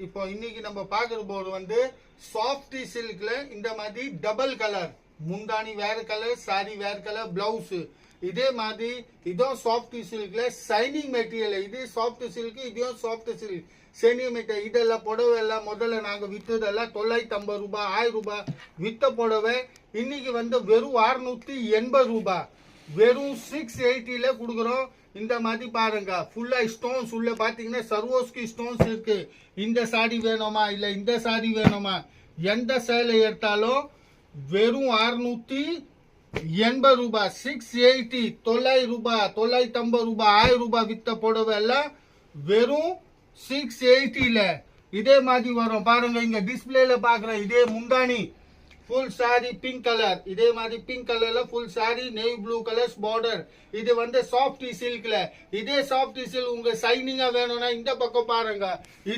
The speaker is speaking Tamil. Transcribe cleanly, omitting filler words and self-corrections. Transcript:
இப்போ இன்னைக்கு நம்ம பாக்குற போது வந்து சாஃப்ட் சில்க்ல இந்த மாதிரி டபுள் கலர் முந்தானி வேற கலர் சாரி வேற கலர் பிளவுஸ் இதே மாதிரி இதுவும் சாஃப்ட் சில்க்ல சைனிங் மெட்டீரியல் இது சாஃப்ட் சில்க் இதுவும் சாஃப்ட் சில்க் சைனிங் மெட்டீரியல் இதெல்லாம் புடவை எல்லாம் முதல்ல நாங்க வித்ததெல்லாம் 950 ரூபாய் 1000 ரூபாய் வித்த புடவை இன்னைக்கு வந்து வெறும் 680 ரூபாய் வெறும் 680ல கொடுக்குறோம். இந்த மாதிரி பாருங்க ஃபுல்லா ஸ்டோன்ஸ் உள்ள பாத்தீங்கன்னா சர்வோஸ்கி ஸ்டோன்ஸ் இருக்கு. இந்த சாரி வேணுமா இல்ல இந்த சாரி வேணுமா எந்த சேலை எடுத்தாலும் வெறும் 680 ரூபாய் 680 900 ரூபாய் 950 ரூபாய் 1000 ரூபாய் வித்த புடவை எல்லாம் வெறும் 680ல இதே மாதிரி வரும். பாருங்க இங்க டிஸ்பிளேல பாக்குறேன் இதே முந்தானி ஃபுல் சாரி பிங்க் கலர் இதே மாதிரி பிங்க் கலர்ல full sorry navy blue colours border இது வந்து சாஃப்ட் சில்க்ல இதே சாஃப்ட் சில்க் உங்க சைனிங்கா வேணும்னா இந்த பக்கம் பாருங்க இது